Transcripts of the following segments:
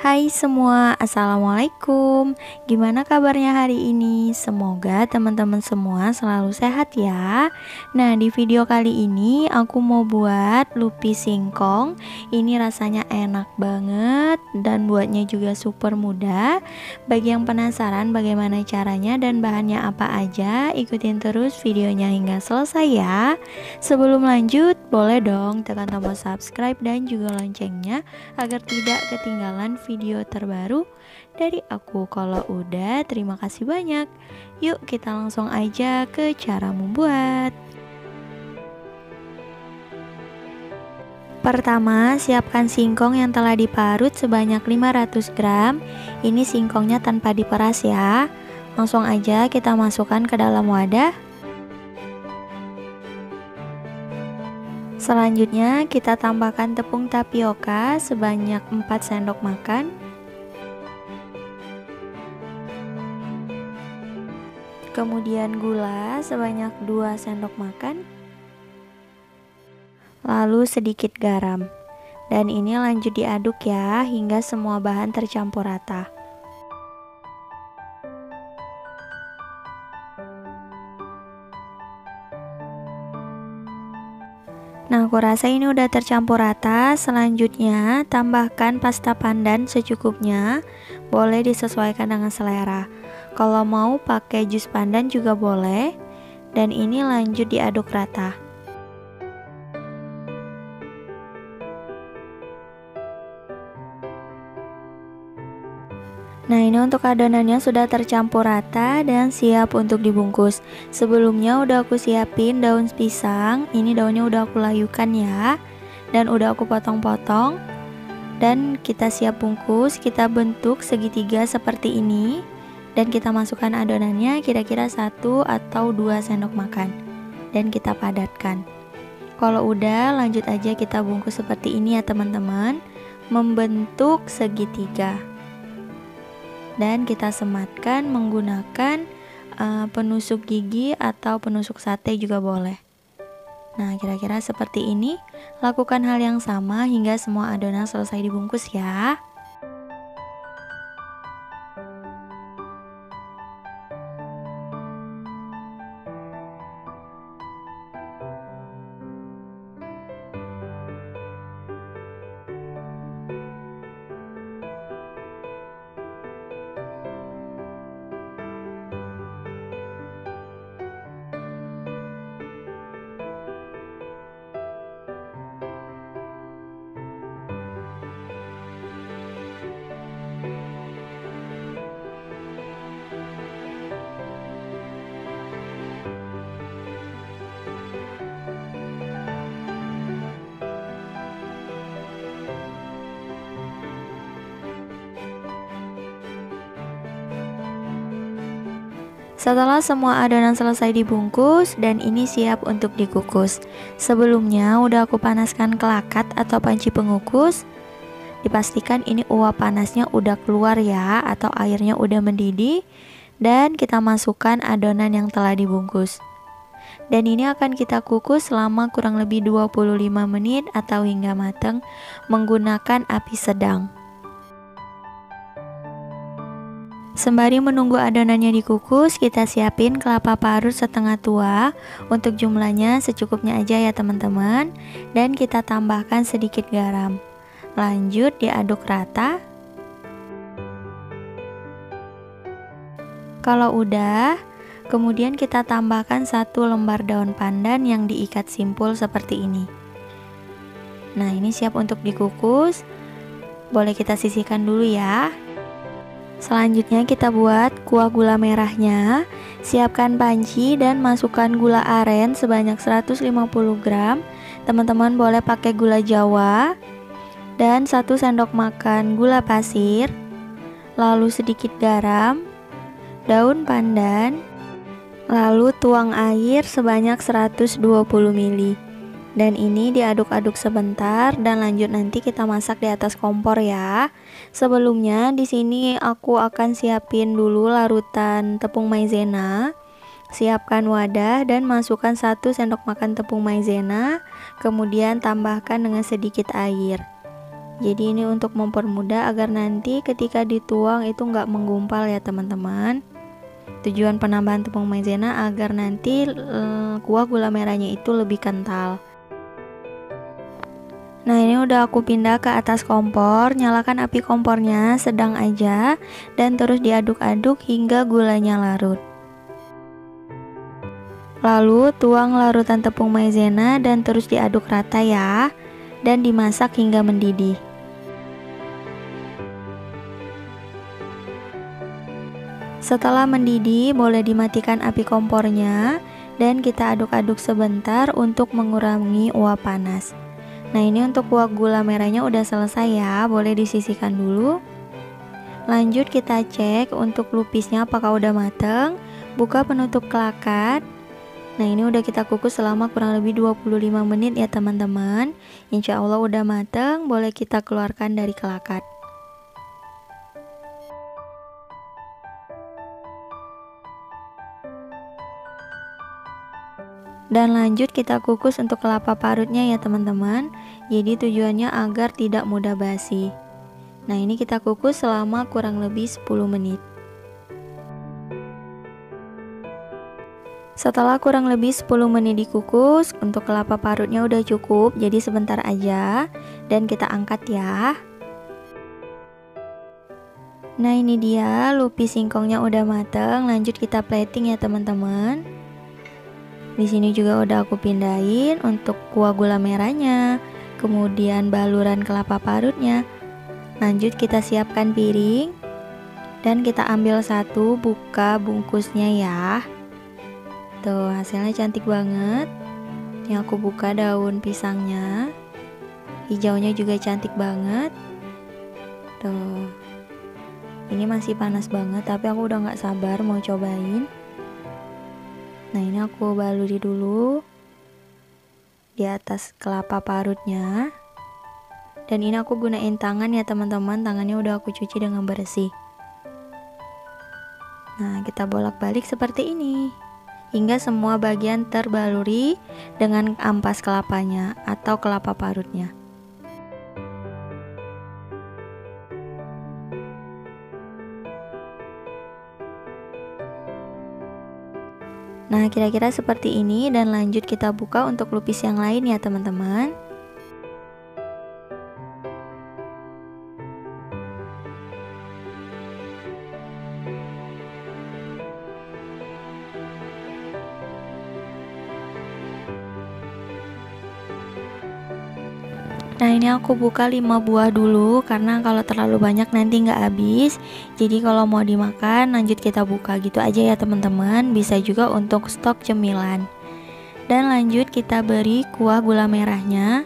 Hai semua, Assalamualaikum. Gimana kabarnya hari ini? Semoga teman-teman semua selalu sehat ya. Nah, di video kali ini aku mau buat lupis singkong. Ini rasanya enak banget dan buatnya juga super mudah. Bagi yang penasaran bagaimana caranya dan bahannya apa aja, ikutin terus videonya hingga selesai ya. Sebelum lanjut, boleh dong tekan tombol subscribe dan juga loncengnya agar tidak ketinggalan video terbaru dari aku. Kalau udah, terima kasih banyak. Yuk kita langsung aja ke cara membuat. Pertama, siapkan singkong yang telah diparut sebanyak 500 gram. Ini singkongnya tanpa diperas ya. Langsung aja kita masukkan ke dalam wadah. Selanjutnya kita tambahkan tepung tapioka sebanyak 4 sendok makan. Kemudian gula sebanyak 2 sendok makan. Lalu sedikit garam. Dan ini lanjut diaduk ya hingga semua bahan tercampur rata. Nah, aku rasa ini udah tercampur rata. Selanjutnya, tambahkan pasta pandan secukupnya. Boleh disesuaikan dengan selera. Kalau mau pakai jus pandan juga boleh. Dan ini lanjut diaduk rata. Nah, ini untuk adonannya sudah tercampur rata dan siap untuk dibungkus. Sebelumnya udah aku siapin daun pisang. Ini daunnya udah aku layukan ya. Dan udah aku potong-potong. Dan kita siap bungkus. Kita bentuk segitiga seperti ini. Dan kita masukkan adonannya kira-kira 1 atau 2 sendok makan. Dan kita padatkan. Kalau udah, lanjut aja kita bungkus seperti ini ya teman-teman. Membentuk segitiga. Dan kita sematkan menggunakan penusuk gigi atau penusuk sate juga boleh. Nah, kira-kira seperti ini. Lakukan hal yang sama hingga semua adonan selesai dibungkus ya. Setelah semua adonan selesai dibungkus dan ini siap untuk dikukus. Sebelumnya udah aku panaskan kelakat atau panci pengukus. Dipastikan ini uap panasnya udah keluar ya atau airnya udah mendidih. Dan kita masukkan adonan yang telah dibungkus. Dan ini akan kita kukus selama kurang lebih 25 menit atau hingga matang menggunakan api sedang. Sembari menunggu adonannya dikukus, kita siapin kelapa parut setengah tua. Untuk jumlahnya secukupnya aja ya teman-teman. Dan kita tambahkan sedikit garam. Lanjut diaduk rata. Kalau udah, kemudian kita tambahkan 1 lembar daun pandan yang diikat simpul seperti ini. Nah, ini siap untuk dikukus. Boleh kita sisihkan dulu ya. Selanjutnya kita buat kuah gula merahnya. Siapkan panci dan masukkan gula aren sebanyak 150 gram. Teman-teman boleh pakai gula Jawa. Dan 1 sendok makan gula pasir. Lalu sedikit garam, daun pandan. Lalu tuang air sebanyak 120 ml. Dan ini diaduk-aduk sebentar dan lanjut nanti kita masak di atas kompor ya. Sebelumnya di sini aku akan siapin dulu larutan tepung maizena. Siapkan wadah dan masukkan 1 sendok makan tepung maizena. Kemudian tambahkan dengan sedikit air. Jadi ini untuk mempermudah agar nanti ketika dituang itu nggak menggumpal ya teman-teman. Tujuan penambahan tepung maizena agar nanti kuah gula merahnya itu lebih kental. Nah, ini udah aku pindah ke atas kompor. Nyalakan api kompornya sedang aja dan terus diaduk-aduk hingga gulanya larut. Lalu tuang larutan tepung maizena dan terus diaduk rata ya, dan dimasak hingga mendidih. Setelah mendidih, boleh dimatikan api kompornya dan kita aduk-aduk sebentar untuk mengurangi uap panas. Nah, ini untuk kuah gula merahnya udah selesai ya, boleh disisihkan dulu. Lanjut kita cek untuk lupisnya apakah udah mateng. Buka penutup kelakat. Nah, ini udah kita kukus selama kurang lebih 25 menit ya teman-teman. Insya Allah udah mateng, boleh kita keluarkan dari kelakat. Dan lanjut kita kukus untuk kelapa parutnya ya teman-teman. Jadi tujuannya agar tidak mudah basi. Nah, ini kita kukus selama kurang lebih 10 menit. Setelah kurang lebih 10 menit dikukus, untuk kelapa parutnya udah cukup, jadi sebentar aja dan kita angkat ya. Nah, ini dia lupis singkongnya udah mateng, lanjut kita plating ya teman-teman. Di sini juga udah aku pindahin untuk kuah gula merahnya, kemudian baluran kelapa parutnya. Lanjut kita siapkan piring dan kita ambil satu, buka bungkusnya ya. Tuh, hasilnya cantik banget. Yang aku buka daun pisangnya, hijaunya juga cantik banget. Tuh, ini masih panas banget tapi aku udah gak sabar mau cobain. Nah, ini aku baluri dulu di atas kelapa parutnya. Dan ini aku gunain tangan ya teman-teman, tangannya udah aku cuci dengan bersih. Nah, kita bolak-balik seperti ini hingga semua bagian terbaluri dengan ampas kelapanya atau kelapa parutnya. Nah, kira-kira seperti ini dan lanjut kita buka untuk lupis yang lain ya teman-teman. Nah, ini aku buka 5 buah dulu karena kalau terlalu banyak nanti nggak habis. Jadi kalau mau dimakan lanjut kita buka gitu aja ya teman-teman. Bisa juga untuk stok cemilan. Dan lanjut kita beri kuah gula merahnya.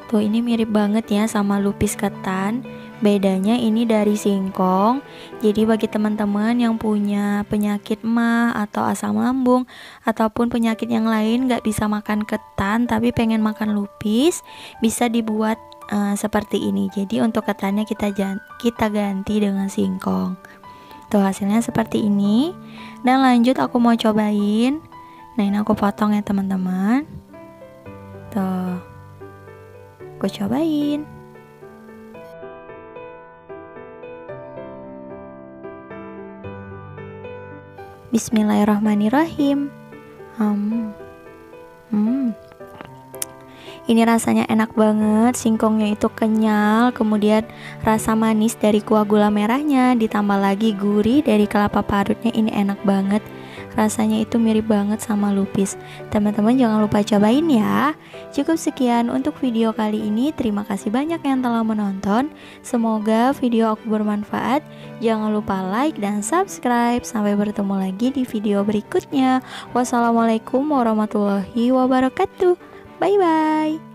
Tuh, ini mirip banget ya sama lupis ketan. Bedanya ini dari singkong. Jadi bagi teman-teman yang punya penyakit MAH atau asam lambung ataupun penyakit yang lain gak bisa makan ketan tapi pengen makan lupis, bisa dibuat seperti ini. Jadi untuk ketannya kita ganti dengan singkong. Tuh, hasilnya seperti ini. Dan lanjut aku mau cobain. Nah, ini aku potong ya teman-teman. Tuh, aku cobain. Bismillahirrahmanirrahim. Ini rasanya enak banget, singkongnya itu kenyal, kemudian rasa manis dari kuah gula merahnya, ditambah lagi gurih dari kelapa parutnya. Ini enak banget. Rasanya itu mirip banget sama lupis. Teman-teman jangan lupa cobain ya. Cukup sekian untuk video kali ini. Terima kasih banyak yang telah menonton. Semoga video aku bermanfaat. Jangan lupa like dan subscribe. Sampai bertemu lagi di video berikutnya. Wassalamualaikum warahmatullahi wabarakatuh. Bye bye.